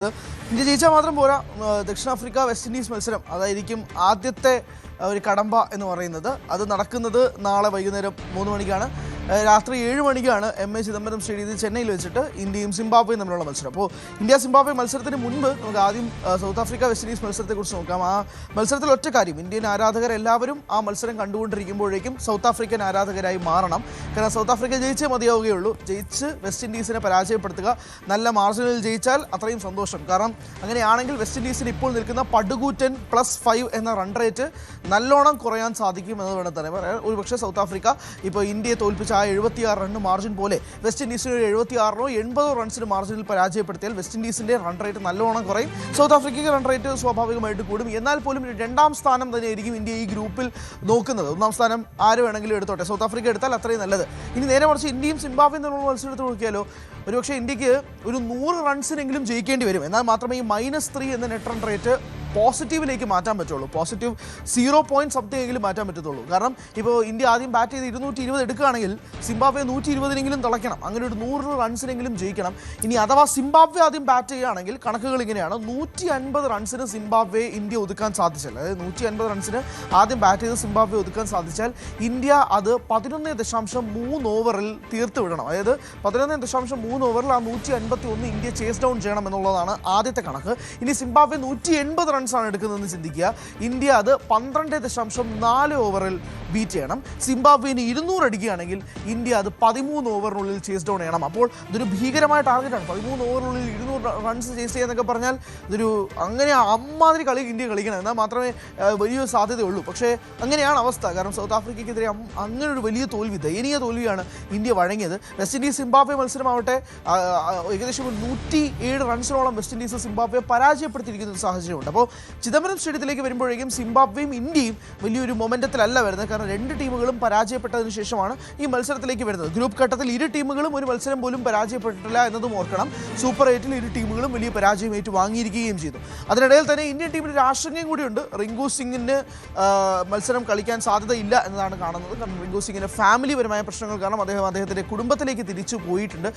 India ജയിച്ചാൽ മാത്രം പോരാ. ദക്ഷിണാഫ്രിക്ക വെസ്റ്റ് ഇൻഡീസ് മത്സരം അതായിരിക്കും ആദ്യത്തെ ഒരു കടമ്പ എന്ന് പറയുന്നത്. അത് നടക്കുന്നത് നാളെ വൈകുന്നേരം 3 മണിക്കാണ്. രാത്രി 7 മണിക്കാണ് MA ചിദംബരം സ്റ്റേഡിയത്തിൽ ചെന്നൈയിൽ വെച്ചിട്ട് ഇന്ത്യയും സിംബാബ്വേയും തമ്മിലുള്ള മത്സരം. അപ്പോൾ ഇന്ത്യ സിംബാബ്വെ മത്സരത്തിന് മുൻപ് നമുക്ക് ആദ്യം സൗത്ത് ആഫ്രിക്ക വെസ്റ്റ് ഇൻഡീസ് മത്സരത്തെക്കുറിച്ച് നോക്കാം. ആ മത്സരത്തിൽ ഒറ്റ കാര്യം, ഇന്ത്യൻ ആരാധകരെല്ലാവരും ആ മത്സരം കണ്ടുകൊണ്ടിരിക്കുമ്പോഴേക്കും സൗത്ത് ആഫ്രിക്കൻ ആരാധകരായി മാറണം. കാരണം സൗത്ത് ആഫ്രിക്ക ജയിച്ചേ മതിയാവുകയുള്ളൂ. ജയിച്ച് വെസ്റ്റ് ഇൻഡീസിനെ പരാജയപ്പെടുത്തുക, നല്ല മാർജിനിൽ ജയിച്ചാൽ അത്രയും സന്തോഷം. കാരണം അങ്ങനെയാണെങ്കിൽ വെസ്റ്റ് ഇൻഡീസിന് ഇപ്പോൾ നിൽക്കുന്ന പടുകൂറ്റൻ +5 എന്ന റൺ റേറ്റ് നല്ലോണം കുറയാൻ സാധിക്കും എന്ന് വേണം തന്നെ പറയാം. ഒരുപക്ഷെ സൗത്ത് ആഫ്രിക്ക ഇപ്പോൾ ഇന്ത്യയെ തോൽപ്പിച്ച 76 റൺ മാർജിൻ പോലെ വെസ്റ്റ് ഇൻഡീസിന് 76 80 റൺസിന് മാർജിനിൽ പരാജയപ്പെടുത്തിയാൽ വെസ്റ്റ് ഇൻഡീസിൻ്റെ റൺ റേറ്റ് നല്ലോണം കുറയും. സൗത്ത് ആഫ്രിക്കയ്ക്ക് റൺ റേറ്റ് സ്വാഭാവികമായിട്ട് കൂടും. എന്നാൽ പോലും 2ാം സ്ഥാനം തന്നെയായിരിക്കും ഇന്ത്യ ഈ ഗ്രൂപ്പിൽ നോക്കുന്നത്. 1ാം സ്ഥാനം ആര് വേണമെങ്കിലും എടുത്തോട്ടെ, സൗത്ത് ആഫ്രിക്ക എടുത്താൽ അത്രയും നല്ലത്. ഇനി നേരെ മറിച്ച് ഇന്ത്യയും സിംബാബ്വേയും തമ്മിലുള്ള മത്സരത്തിൽ നോക്കിയാലോ, ഒരുപക്ഷെ ഇന്ത്യക്ക് ഒരു 100 റൺസിനെങ്കിലും ജയിക്കേണ്ടി വരും. എന്നാൽ മാത്രമേ ഈ -3 എന്ന നെറ്റ് റൺ റേറ്റ് പോസിറ്റീവിലേക്ക് മാറ്റാൻ പറ്റുള്ളൂ. പോസിറ്റീവ് 0.something എങ്കിലും മാറ്റാൻ പറ്റത്തുള്ളൂ. കാരണം ഇപ്പോൾ ഇന്ത്യ ആദ്യം ബാറ്റ് ചെയ്ത് 220 എടുക്കുകയാണെങ്കിൽ സിംബാബ്വെ 120 തളയ്ക്കണം. അങ്ങനെ ഒരു 100 റൺസിനെങ്കിലും ജയിക്കണം. ഇനി അഥവാ സിംബാബ്വെ ആദ്യം ബാറ്റ് ചെയ്യുകയാണെങ്കിൽ കണക്കുകൾ ഇങ്ങനെയാണ്: 150 റൺസിന് സിംബാബ്വെ ഇന്ത്യ ഒതുക്കാൻ സാധിച്ചാൽ, അതായത് 150 റൺസിന് ആദ്യം ബാറ്റ് ചെയ്ത് സിംബാബ്വെ ഒതുക്കാൻ സാധിച്ചാൽ ഇന്ത്യ അത് 11.3 ഓവറിൽ തീർത്ത് വിടണം. അതായത് 11.3 ഓവറിൽ ആ 151 ഇന്ത്യ ചേസ് ഡൗൺ ചെയ്യണം എന്നുള്ളതാണ് ആദ്യത്തെ കണക്ക്. ഇനി സിംബാബ്വെ 180 റൺസാണ് എടുക്കുന്നതെന്ന് ചിന്തിക്കുക. ഇന്ത്യ അത് 12.4 ഓവറിൽ ബീറ്റ് ചെയ്യണം. സിംബാബ്വേന് 200 അടിക്കുകയാണെങ്കിൽ ഇന്ത്യ അത് 13 ഓവറിനുള്ളിൽ ചേസ് ഡൗൺ ചെയ്യണം. അപ്പോൾ ഇതൊരു ഭീകരമായ ടാർഗറ്റാണ്. 13 ഓവറിനുള്ളിൽ 200 റൺസ് ചേസ് ചെയ്യുക പറഞ്ഞാൽ ഇതൊരു അങ്ങനെ അമ്മാതിരി കളി ഇന്ത്യ കളിക്കണം. എന്നാൽ മാത്രമേ വലിയൊരു സാധ്യതയുള്ളൂ. പക്ഷേ അങ്ങനെയാണ് അവസ്ഥ. കാരണം സൗത്ത് ആഫ്രിക്കയ്ക്കെതിരെ അങ്ങനെ ഒരു വലിയ തോൽവി, ദയനീയ തോൽവിയാണ് ഇന്ത്യ വഴങ്ങിയത്. വെസ്റ്റ് ഇൻഡീസ് സിംബാബ്വെ മത്സരമാവട്ടെ ഏകദേശം 107 റൺസിനോളം വെസ്റ്റ് ഇൻഡീസ് സിംബാബ്വെ പരാജയപ്പെടുത്തിയിരിക്കുന്ന ഒരു സാഹചര്യമുണ്ട്. അപ്പോൾ ചിദംബരം സ്റ്റേഡിയത്തിലേക്ക് വരുമ്പോഴേക്കും സിംബാബ്വേയും ഇന്ത്യയും വലിയൊരു മൊമെൻറ്റത്തിലല്ല വരുന്നത്. കാരണം 2 ടീമുകളും പരാജയപ്പെട്ടതിന് ശേഷമാണ് ഈ മത്സരത്തിലേക്ക് വരുന്നത്. ഗ്രൂപ്പ് ഘട്ടത്തിൽ 2 ടീമുകളും ഒരു മത്സരം പോലും പരാജയപ്പെട്ടിട്ടില്ല എന്നതും ഓർക്കണം. സൂപ്പർ 8ൽ 2 ടീമുകളും വലിയ പരാജയം വാങ്ങിയിരിക്കുകയും ചെയ്തു. അതിനിടയിൽ തന്നെ ഇന്ത്യൻ ടീമിന് ഒരു ആശങ്കയും കൂടിയുണ്ട്. റിങ്കു സിംഗിന് മത്സരം കളിക്കാൻ സാധ്യതയില്ല എന്നതാണ് കാണുന്നത്. കാരണം റിങ്കു സിംഗിന് ഫാമിലിപരമായ പ്രശ്നങ്ങൾ കാരണം അദ്ദേഹത്തിൻ്റെ കുടുംബത്തിലേക്ക് തിരിച്ചു പോയിട്ടുണ്ട്.